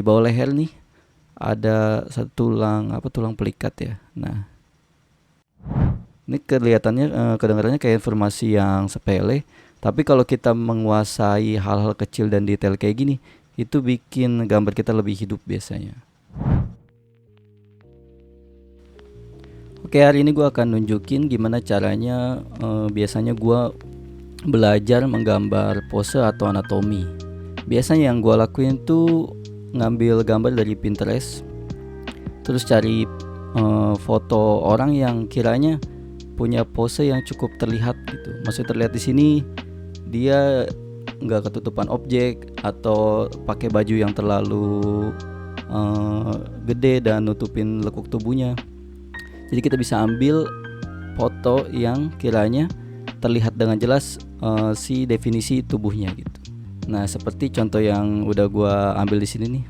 Di bawah leher nih ada satu tulang pelikat ya. Nah, ini kelihatannya kedengarannya kayak informasi yang sepele, tapi kalau kita menguasai hal-hal kecil dan detail kayak gini, itu bikin gambar kita lebih hidup biasanya. Oke, hari ini gue akan nunjukin gimana caranya biasanya gue belajar menggambar pose atau anatomi. Biasanya yang gue lakuin tuh ngambil gambar dari Pinterest, terus cari foto orang yang kiranya punya pose yang cukup terlihat gitu. Maksudnya terlihat di sini dia nggak ketutupan objek atau pakai baju yang terlalu gede dan nutupin lekuk tubuhnya. Jadi kita bisa ambil foto yang kiranya terlihat dengan jelas si definisi tubuhnya gitu. Nah, seperti contoh yang udah gua ambil di sini nih.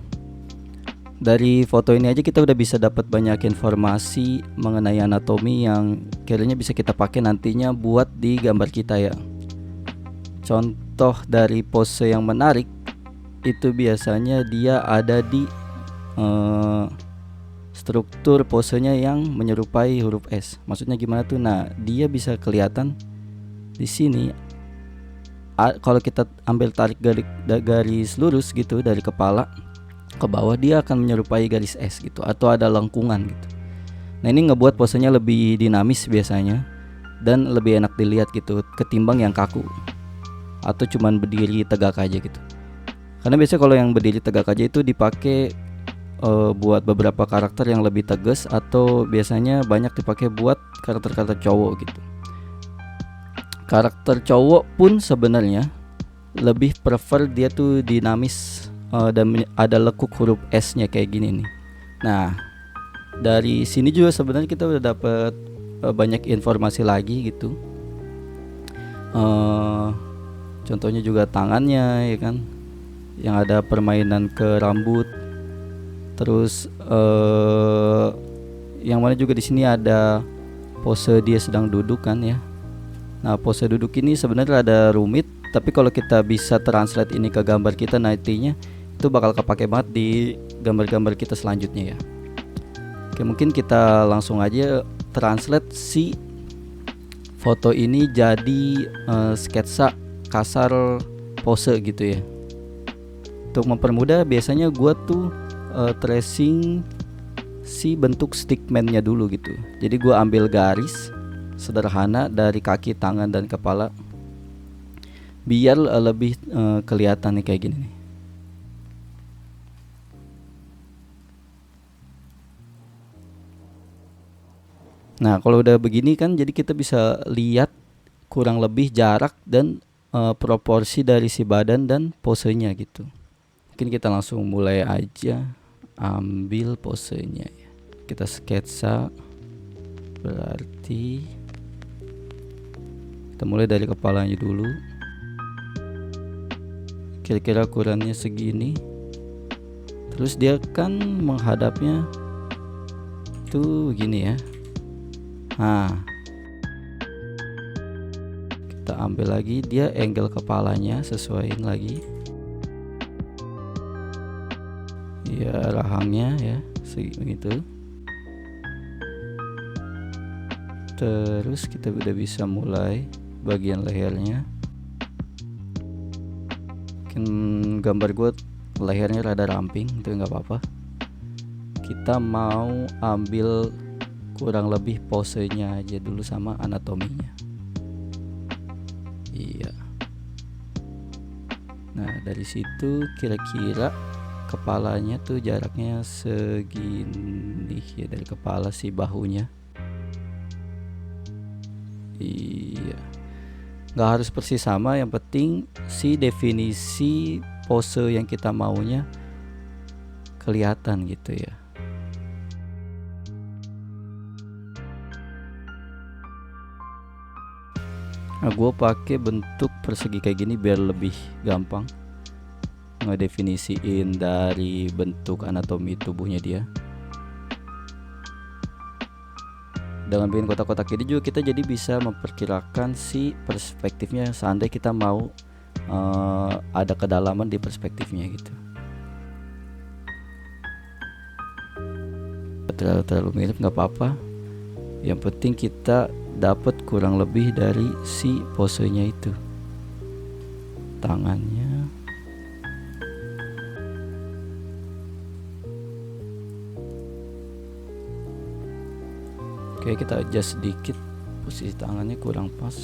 Dari foto ini aja kita udah bisa dapat banyak informasi mengenai anatomi yang kiranya bisa kita pakai nantinya buat di gambar kita ya. Contoh dari pose yang menarik itu biasanya dia ada di struktur posenya yang menyerupai huruf S. Maksudnya gimana tuh? Nah, dia bisa kelihatan di sini. Kalau kita ambil tarik garis lurus gitu dari kepala ke bawah, dia akan menyerupai garis S gitu, atau ada lengkungan gitu. Nah, ini ngebuat posenya lebih dinamis biasanya dan lebih enak dilihat gitu ketimbang yang kaku atau cuman berdiri tegak aja gitu. Karena biasanya kalau yang berdiri tegak aja itu dipakai buat beberapa karakter yang lebih tegas, atau biasanya banyak dipakai buat karakter-karakter cowok gitu. Karakter cowok pun sebenarnya lebih prefer dia tuh dinamis dan ada lekuk huruf S-nya kayak gini nih. Nah, dari sini juga sebenarnya kita udah dapet banyak informasi lagi gitu. Contohnya juga tangannya ya kan, yang ada permainan ke rambut. Terus yang mana juga di sini ada pose dia sedang duduk kan ya. Nah, pose duduk ini sebenarnya ada rumit, tapi kalau kita bisa translate ini ke gambar kita nantinya, itu bakal kepake banget di gambar-gambar kita selanjutnya ya. Oke, mungkin kita langsung aja translate si foto ini jadi sketsa kasar pose gitu ya. Untuk mempermudah biasanya gua tuh tracing si bentuk stickman-nya dulu gitu. Jadi gua ambil garis sederhana dari kaki, tangan, dan kepala biar lebih kelihatan nih kayak gini nih. Nah, kalau udah begini kan jadi kita bisa lihat kurang lebih jarak dan proporsi dari si badan dan posenya gitu. Mungkin kita langsung mulai aja ambil posenya ya. Kita sketsa, berarti kita mulai dari kepalanya dulu. Kira-kira ukurannya segini. Terus dia kan menghadapnya tuh gini ya. Nah, kita ambil lagi dia angle kepalanya, sesuaiin lagi ya rahangnya ya segitu. Terus kita udah bisa mulai bagian lehernya. Mungkin gambar gue lehernya rada ramping, itu nggak apa-apa. Kita mau ambil kurang lebih posenya aja dulu sama anatominya. Iya. Nah, dari situ kira-kira kepalanya tuh jaraknya segini ya, dari kepala si bahunya. Iya. Nggak harus persis sama, yang penting si definisi pose yang kita maunya kelihatan gitu ya. Nah, gue pakai bentuk persegi kayak gini biar lebih gampang ngedefinisiin dari bentuk anatomi tubuhnya dia. Dengan bikin kotak-kotak ini juga kita jadi bisa memperkirakan si perspektifnya seandainya kita mau ada kedalaman di perspektifnya gitu. terlalu mirip nggak apa-apa. Yang penting kita dapat kurang lebih dari si posenya itu. Tangannya. Oke, kita adjust sedikit, posisi tangannya kurang pas.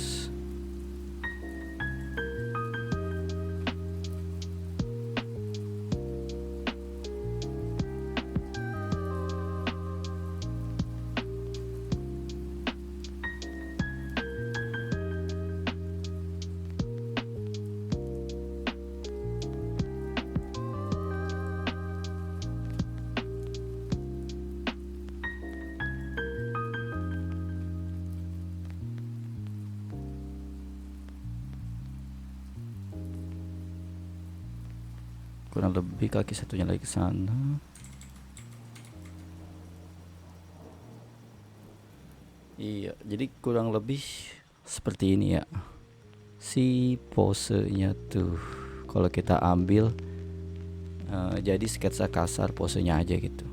Kurang lebih kaki satunya lagi ke sana. Iya, jadi kurang lebih seperti ini ya si posenya tuh. Kalau kita ambil jadi sketsa kasar posenya aja gitu.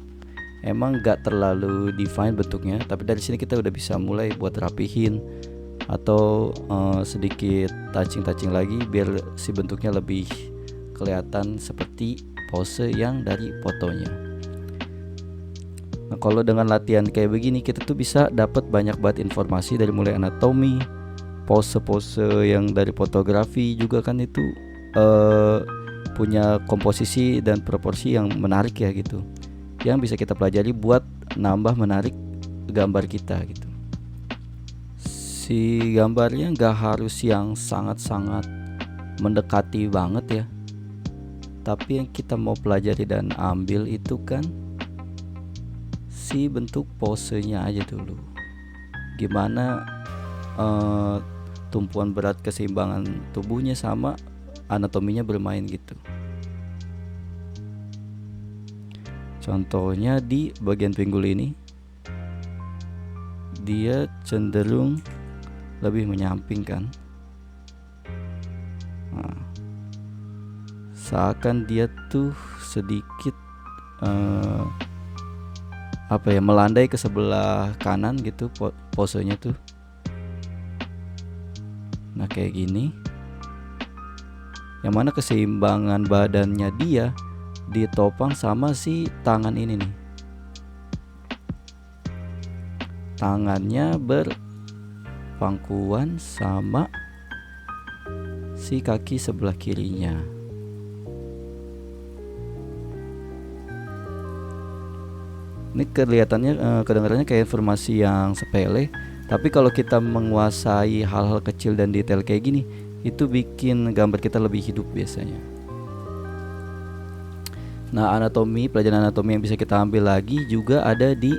Emang gak terlalu define bentuknya, tapi dari sini kita udah bisa mulai buat rapihin atau sedikit touching lagi biar si bentuknya lebih kelihatan seperti pose yang dari fotonya. Nah, kalau dengan latihan kayak begini kita tuh bisa dapat banyak banget informasi dari mulai anatomi, pose-pose yang dari fotografi juga kan itu punya komposisi dan proporsi yang menarik ya gitu. Yang bisa kita pelajari buat nambah menarik gambar kita gitu. Si gambarnya nggak harus yang sangat-sangat mendekati banget ya. Tapi yang kita mau pelajari dan ambil itu kan si bentuk posenya aja dulu. Gimana tumpuan berat keseimbangan tubuhnya sama anatominya bermain gitu. Contohnya di bagian pinggul ini dia cenderung lebih menyamping kan. Nah, seakan dia tuh sedikit melandai ke sebelah kanan gitu posenya tuh. Nah kayak gini, yang mana keseimbangan badannya dia ditopang sama si tangan ini nih. Tangannya berpangkuan sama si kaki sebelah kirinya. Ini kelihatannya kedengarannya kayak informasi yang sepele, tapi kalau kita menguasai hal-hal kecil dan detail kayak gini, itu bikin gambar kita lebih hidup biasanya. Nah, pelajaran anatomi yang bisa kita ambil lagi juga ada di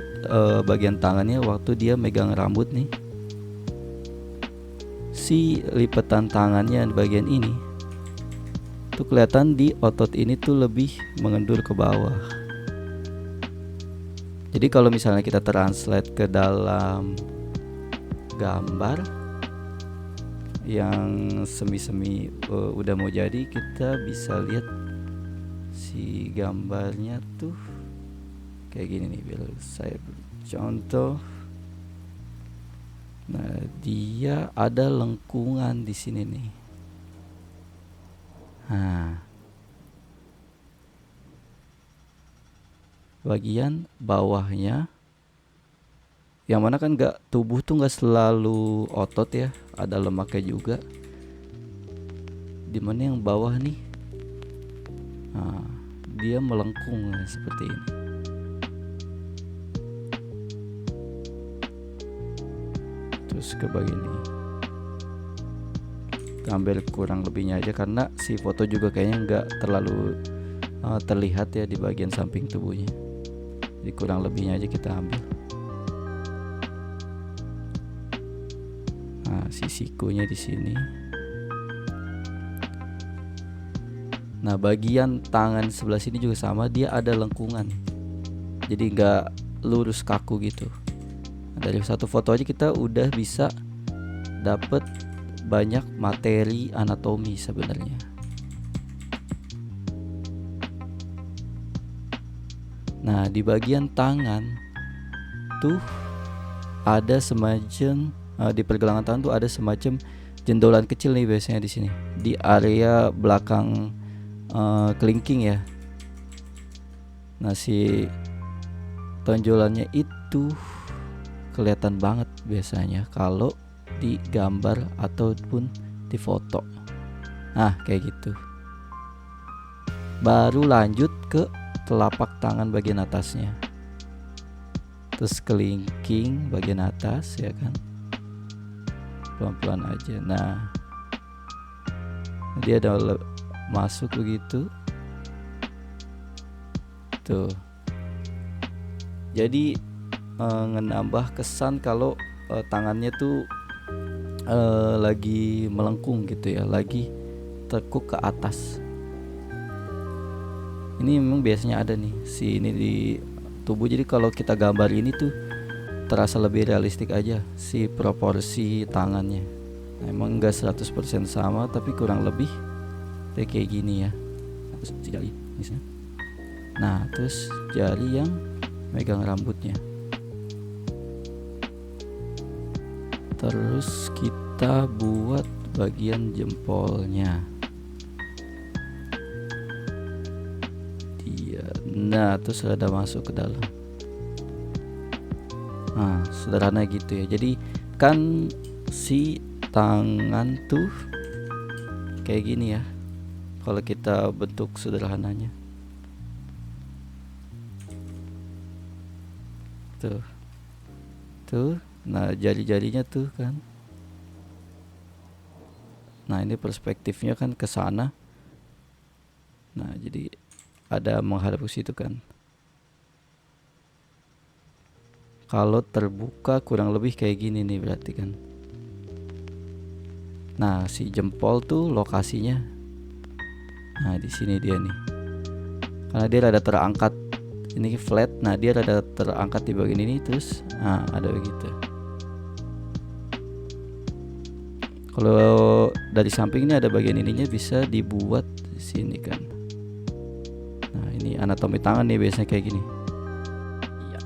bagian tangannya waktu dia megang rambut nih. Si lipatan tangannya di bagian ini tuh kelihatan di otot ini tuh lebih mengendur ke bawah. Jadi kalau misalnya kita translate ke dalam gambar yang semi-semi udah mau jadi, kita bisa lihat si gambarnya tuh kayak gini nih. Biar saya contoh. Nah, dia ada lengkungan di sini nih. Nah, bagian bawahnya, yang mana kan tubuh tuh nggak selalu otot ya, ada lemaknya juga. Dimana yang bawah nih, nah, dia melengkung seperti ini. Terus ke bagian ini, ambil kurang lebihnya aja karena si foto juga kayaknya nggak terlalu terlihat ya di bagian samping tubuhnya. Jadi kurang lebihnya aja kita ambil. Nah, si sikunya di sini. Nah, bagian tangan sebelah sini juga sama, dia ada lengkungan. Jadi nggak lurus kaku gitu. Nah, dari satu foto aja kita udah bisa dapet banyak materi anatomi sebenarnya. Nah, di bagian tangan itu ada semacam di pergelangan tangan tuh ada semacam jendolan kecil nih biasanya di sini di area belakang kelingking ya. Nah si tonjolannya itu kelihatan banget biasanya kalau digambar ataupun di foto. Nah kayak gitu. Baru lanjut ke telapak tangan bagian atasnya, terus kelingking bagian atas ya kan, pelan-pelan aja. Nah dia ada masuk begitu tuh, jadi ngenambah kesan kalau tangannya tuh lagi melengkung gitu ya, lagi tekuk ke atas. Ini memang biasanya ada nih si ini di tubuh, jadi kalau kita gambar ini tuh terasa lebih realistik aja si proporsi tangannya. Nah, emang enggak 100% sama tapi kurang lebih kayak gini ya. Terus jari misalnya. Nah terus jari yang megang rambutnya. Terus kita buat bagian jempolnya. Nah terus ada masuk ke dalam. Nah sederhana gitu ya. Jadi kan si tangan tuh kayak gini ya kalau kita bentuk sederhananya tuh. Nah jari-jarinya tuh kan. Nah ini perspektifnya kan ke sana. Nah jadi ada menghadap ke situ kan. Kalau terbuka kurang lebih kayak gini nih berarti kan. Nah si jempol tuh lokasinya, nah di sini dia nih, karena dia rada terangkat, ini flat. Nah dia rada terangkat di bagian ini, terus nah ada begitu. Kalau dari samping ini ada bagian ininya, bisa dibuat di sini kan. Nah ini anatomi tangan nih biasanya kayak gini. Iya.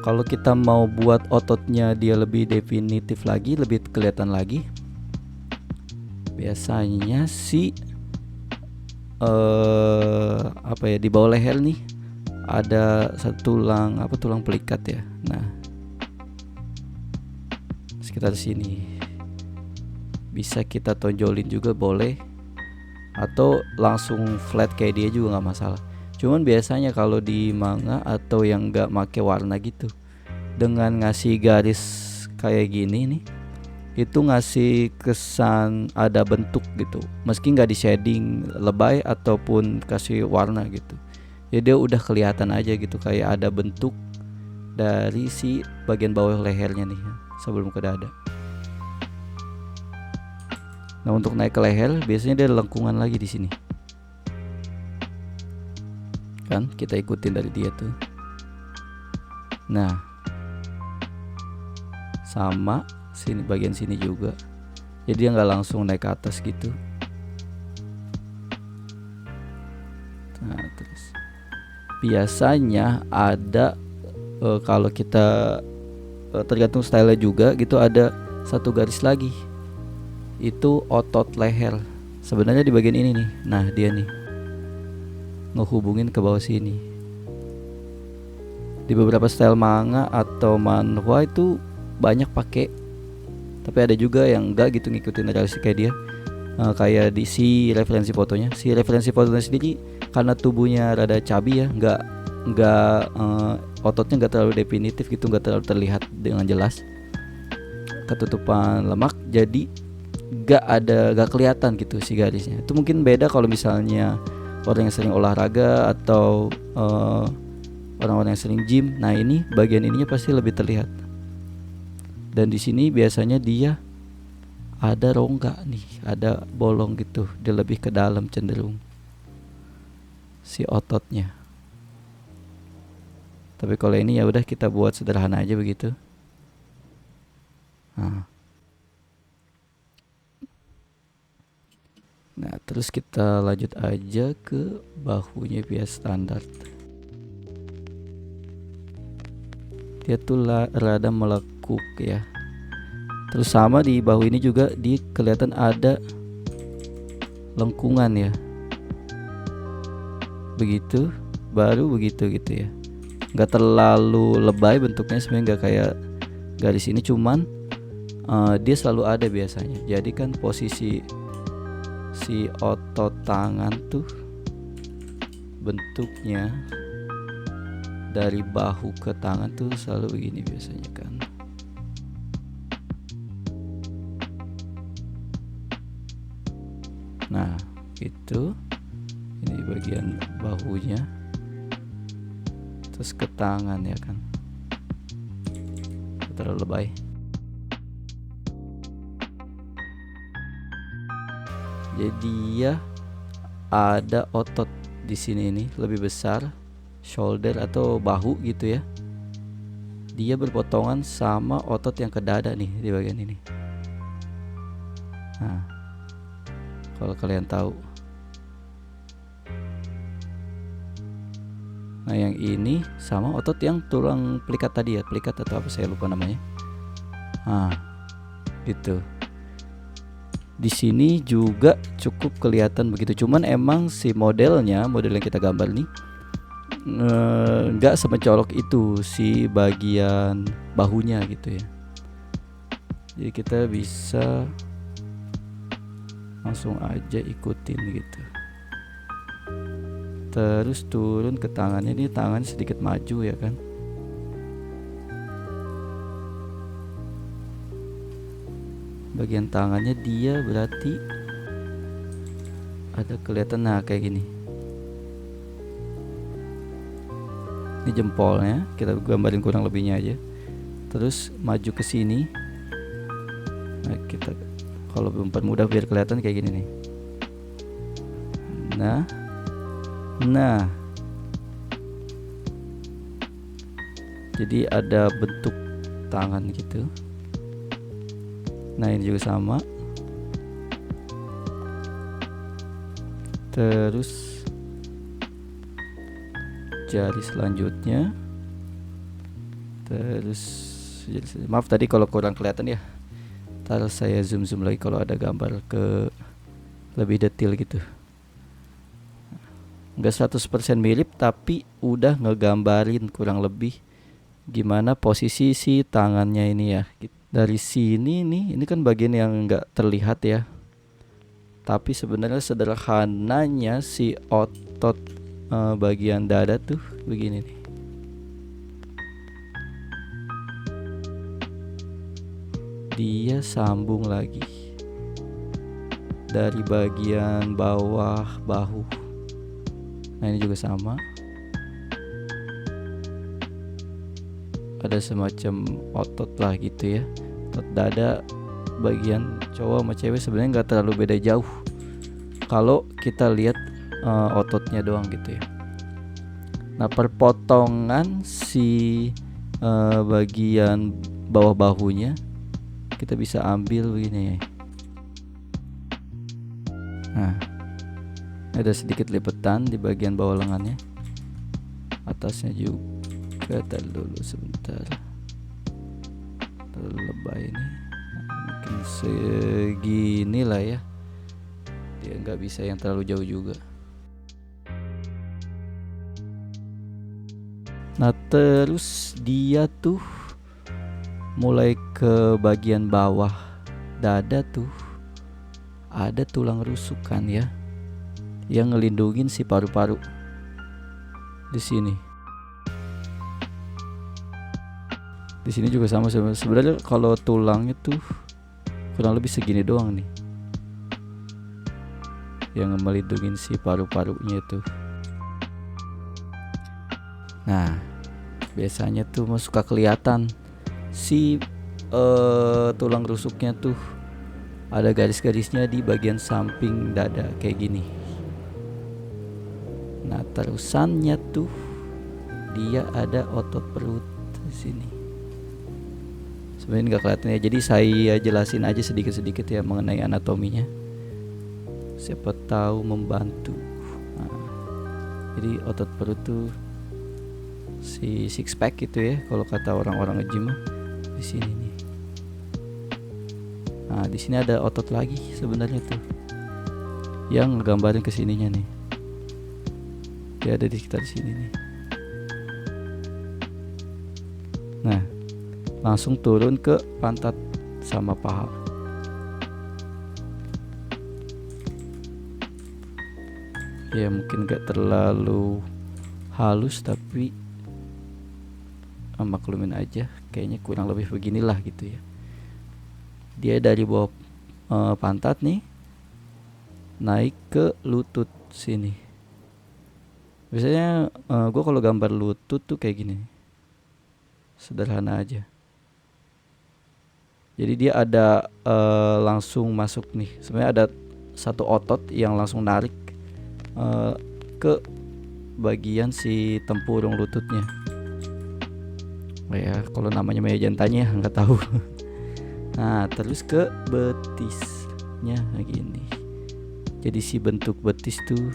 Kalau kita mau buat ototnya dia lebih definitif lagi, lebih kelihatan lagi, biasanya sih apa ya, di bawah leher nih ada satu tulang, apa, tulang pelikat ya. Nah sekitar sini bisa kita tonjolin juga boleh, atau langsung flat kayak dia juga nggak masalah. Cuman biasanya kalau di manga atau yang nggak make warna gitu, dengan ngasih garis kayak gini nih, itu ngasih kesan ada bentuk gitu, meski nggak di shading lebay ataupun kasih warna gitu. Jadi dia udah kelihatan aja gitu, kayak ada bentuk dari si bagian bawah lehernya nih sebelum ke dada. Nah untuk naik ke leher biasanya dia ada lengkungan lagi di sini kan, kita ikutin dari dia tuh. Nah sama sini, bagian sini juga, jadi dia nggak langsung naik ke atas gitu. Nah terus biasanya ada kalau kita tergantung style juga gitu, ada satu garis lagi, itu otot leher sebenarnya di bagian ini nih. Nah dia nih ngehubungin ke bawah sini. Di beberapa style manga atau manhwa itu banyak pakai, tapi ada juga yang enggak gitu ngikutin realistik kayak dia. Kayak di si referensi fotonya sendiri, karena tubuhnya rada cabi ya, nggak ototnya nggak terlalu definitif gitu, nggak terlalu terlihat dengan jelas, ketutupan lemak, jadi nggak kelihatan gitu si garisnya. Itu mungkin beda kalau misalnya orang yang sering olahraga atau orang-orang yang sering gym. Nah ini bagian ininya pasti lebih terlihat. Dan di sini biasanya dia ada rongga nih, ada bolong gitu, dia lebih ke dalam cenderung si ototnya. Tapi kalau ini ya udah kita buat sederhana aja begitu. Nah Nah, terus kita lanjut aja ke bahunya biasa standar. Dia tuh rada melekuk ya. Terus sama di bahu ini juga kelihatan ada lengkungan ya. Begitu, baru begitu gitu ya. Nggak terlalu lebay bentuknya, sebenarnya nggak kayak garis ini, cuman dia selalu ada biasanya. Jadi kan posisi si otot tangan tuh bentuknya dari bahu ke tangan tuh selalu begini biasanya kan. Nah itu, ini bagian bahunya, terus ke tangan ya kan, terlalu lebay. Jadi ya ada otot di sini nih lebih besar, shoulder atau bahu gitu ya. Dia berpotongan sama otot yang ke dada nih di bagian ini. Nah, kalau kalian tahu. Nah, yang ini sama otot yang tulang pelikat tadi ya, pelikat atau apa saya lupa namanya. Nah, gitu. Di sini juga cukup kelihatan begitu, cuman emang si model yang kita gambar nih nggak semencolok itu si bagian bahunya gitu ya. Jadi kita bisa langsung aja ikutin gitu. Terus turun ke tangannya, ini tangan sedikit maju ya kan. Bagian tangannya dia berarti ada kelihatan, nah kayak gini. Ini jempolnya, kita gambarin kurang lebihnya aja. Terus maju ke sini. Nah, kita kalau mempermudah biar kelihatan kayak gini nih. Nah. Jadi ada bentuk tangan gitu. Nah, ini juga sama. Terus jari selanjutnya. Terus maaf tadi kalau kurang kelihatan ya. Ntar saya zoom lagi kalau ada gambar ke lebih detail gitu. Nggak 100% mirip, tapi udah ngegambarin kurang lebih gimana posisi si tangannya ini ya. Dari sini nih, ini kan bagian yang nggak terlihat ya, tapi sebenarnya sederhananya si otot bagian dada tuh begini nih. Dia sambung lagi dari bagian bawah bahu. Nah, ini juga sama. Ada semacam otot lah gitu ya. Otot dada bagian cowok sama cewek sebenarnya nggak terlalu beda jauh kalau kita lihat ototnya doang gitu ya. Nah, perpotongan si bagian bawah bahunya kita bisa ambil begini. Nah, ada sedikit lipetan di bagian bawah lengannya, atasnya juga. Tar dulu sebentar, terlalu lebay ini. Mungkin segini lah ya, dia nggak bisa yang terlalu jauh juga. Nah, terus dia tuh mulai ke bagian bawah dada tuh ada tulang rusuk kan ya, yang ngelindungin si paru-paru di sini. Di sini juga sama sebenarnya. Kalau tulangnya tuh kurang lebih segini doang nih, yang melindungin si paru-parunya tuh. Nah, biasanya tuh suka kelihatan si tulang rusuknya tuh ada garis-garisnya di bagian samping dada kayak gini. Nah, terusannya tuh dia ada otot perut di sini. Sebenarnya nggak kelihatan ya, jadi saya jelasin aja sedikit-sedikit ya mengenai anatominya siapa tahu membantu. Nah, jadi otot perut tuh si six pack gitu ya kalau kata orang-orang nge-gym di sini nih. Nah, di sini ada otot lagi sebenarnya tuh yang ngegambarin kesininya nih. Dia ada di sekitar sini nih. Nah, langsung turun ke pantat sama paha. Ya mungkin gak terlalu halus tapi maklumin aja, kayaknya kurang lebih beginilah gitu ya. Dia dari bawah pantat nih naik ke lutut sini. Biasanya gue kalau gambar lutut tuh kayak gini, sederhana aja. Jadi dia ada langsung masuk nih. Sebenarnya ada satu otot yang langsung narik ke bagian si tempurung lututnya. Oh ya, kalau namanya meja jantannya nggak tahu. Nah, terus ke betisnya gini. Jadi si bentuk betis tuh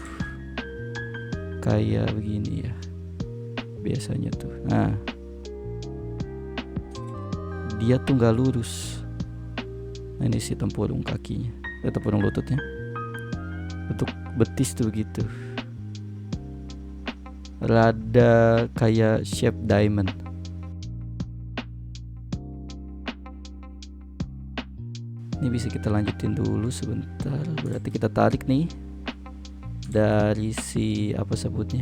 kayak begini ya biasanya tuh. Nah, dia tuh nggak lurus. Nah, ini si tempurung kakinya, tempurung lututnya. Bentuk betis tuh begitu. Rada kayak shape diamond. Ini bisa kita lanjutin dulu sebentar. Berarti kita tarik nih dari si apa sebutnya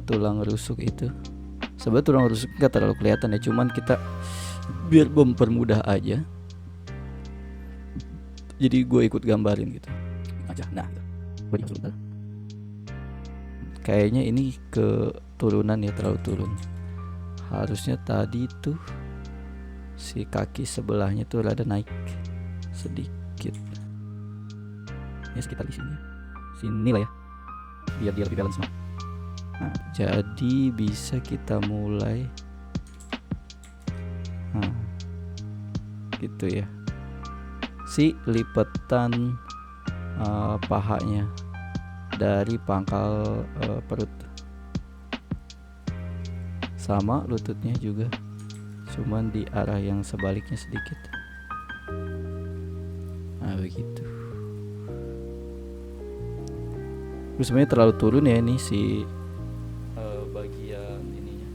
tulang rusuk itu. Sebenarnya tulang rusuk nggak terlalu kelihatan ya, cuman kita biar mempermudah aja. Jadi gue ikut gambarin gitu aja. Nah, gue sebentar. Kayaknya ini keturunan ya, terlalu turun. Harusnya tadi tuh si kaki sebelahnya tuh rada naik sedikit. Ya sekitar di sini lah ya, biar dia lebih balance. Nah, jadi bisa kita mulai gitu ya, si lipetan pahanya dari pangkal perut sama lututnya juga, cuman di arah yang sebaliknya sedikit. Nah begitu. Terus sebenarnya terlalu turun ya ini si bagian ininya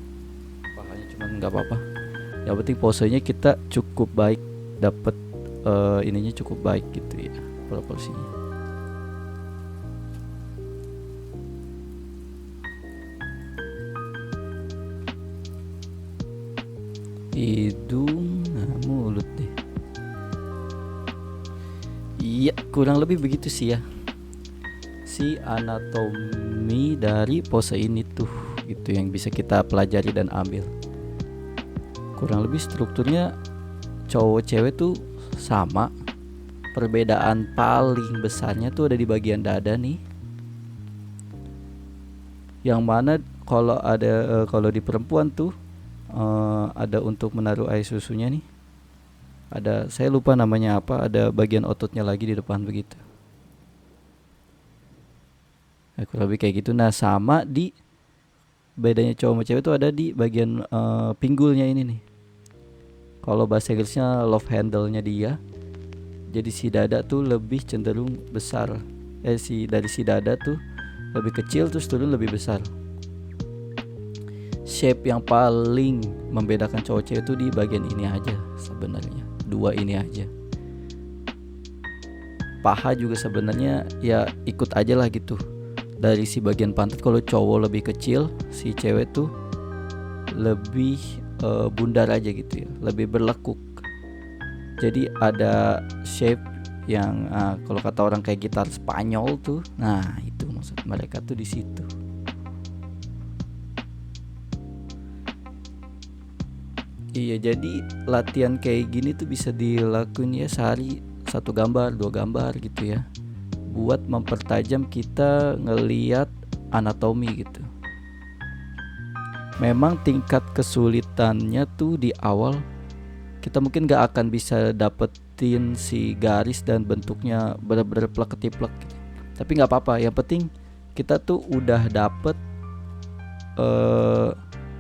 pahanya, cuman nggak apa-apa. Yang penting posenya kita cukup baik, dapet ininya cukup baik gitu ya, proporsinya. Hidung, nah mulut deh. Iya, kurang lebih begitu sih ya, si anatomi dari pose ini tuh gitu yang bisa kita pelajari dan ambil. Kurang lebih strukturnya cowok cewek tuh sama. Perbedaan paling besarnya tuh ada di bagian dada nih, yang mana kalau ada kalau di perempuan tuh ada untuk menaruh air susunya nih. Ada, saya lupa namanya apa, ada bagian ototnya lagi di depan begitu. Nah, kurang lebih kayak gitu. Nah, sama di bedanya cowok sama cewek tuh ada di bagian pinggulnya ini nih. Kalau bahasa Inggrisnya love handle-nya dia. Jadi si dada tuh lebih cenderung besar. Dari si dada tuh lebih kecil terus turun lebih besar. Shape yang paling membedakan cowok cewek tuh di bagian ini aja sebenarnya. Dua ini aja. Paha juga sebenarnya ya ikut aja lah gitu. Dari si bagian pantat, kalau cowok lebih kecil, si cewek tuh lebih bundar aja gitu ya, lebih berlekuk. Jadi ada shape yang kalau kata orang kayak gitar Spanyol tuh. Nah, itu maksud mereka tuh di situ. Iya, jadi latihan kayak gini tuh bisa dilakuin ya sehari 1 gambar, 2 gambar gitu ya, buat mempertajam kita ngeliat anatomi gitu. Memang tingkat kesulitannya tuh di awal kita mungkin gak akan bisa dapetin dapetin si garis dan bentuknya bener-bener plek ketiplek gitu. Tapi nggak apa-apa, yang penting kita tuh udah dapet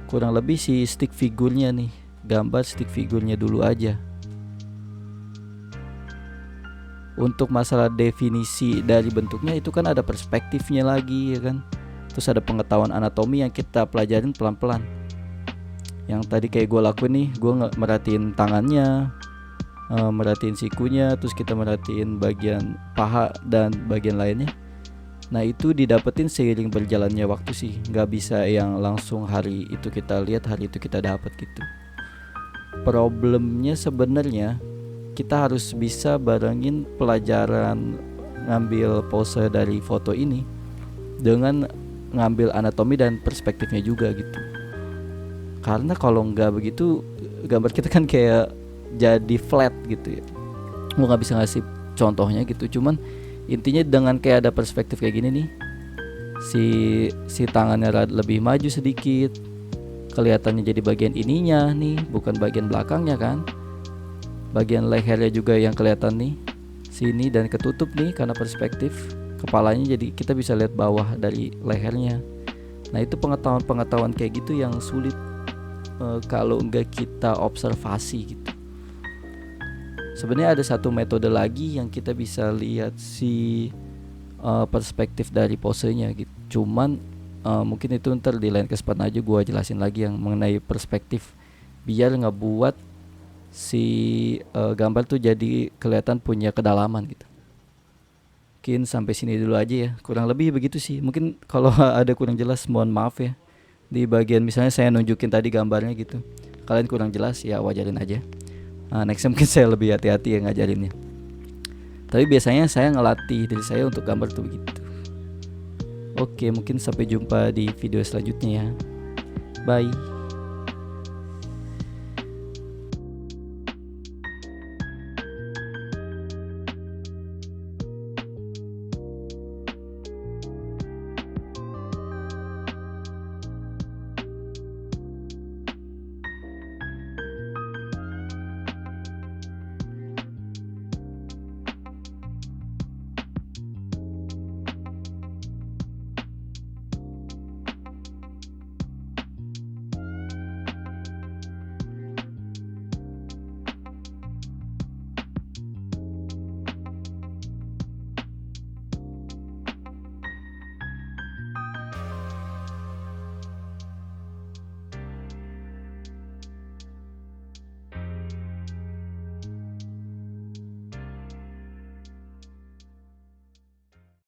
kurang lebih si stick figurnya nih, gambar stick figurnya dulu aja. Untuk masalah definisi dari bentuknya itu kan ada perspektifnya lagi ya kan. Terus ada pengetahuan anatomi yang kita pelajarin pelan-pelan. Yang tadi kayak gue lakuin nih, gue merhatiin tangannya, merhatiin sikunya, terus kita merhatiin bagian paha dan bagian lainnya. Nah itu didapetin seiring berjalannya waktu sih, nggak bisa yang langsung hari itu kita lihat, hari itu kita dapat gitu. Problemnya sebenarnya kita harus bisa barengin pelajaran ngambil pose dari foto ini dengan ngambil anatomi dan perspektifnya juga gitu. Karena kalau nggak begitu gambar kita kan kayak jadi flat gitu ya. Gue nggak bisa ngasih contohnya gitu, cuman intinya dengan kayak ada perspektif kayak gini nih, si tangannya lebih maju sedikit, kelihatannya jadi bagian ininya nih, bukan bagian belakangnya kan. Bagian lehernya juga yang kelihatan nih sini dan ketutup nih karena perspektif kepalanya, jadi kita bisa lihat bawah dari lehernya. Nah itu pengetahuan kayak gitu yang sulit kalau enggak kita observasi gitu. Sebenarnya ada satu metode lagi yang kita bisa lihat si perspektif dari posenya gitu. Cuman mungkin itu ntar di lain kesempatan aja gue jelasin lagi yang mengenai perspektif, biar ngebuat si gambar tuh jadi kelihatan punya kedalaman gitu. Mungkin sampai sini dulu aja ya, kurang lebih begitu sih. Mungkin kalau ada kurang jelas mohon maaf ya. Di bagian misalnya saya nunjukin tadi gambarnya gitu, kalian kurang jelas ya wajarin aja. Next mungkin saya lebih hati-hati ya ngajarinnya. Tapi biasanya saya ngelatih diri saya untuk gambar tuh begitu. Oke, mungkin sampai jumpa di video selanjutnya ya. Bye.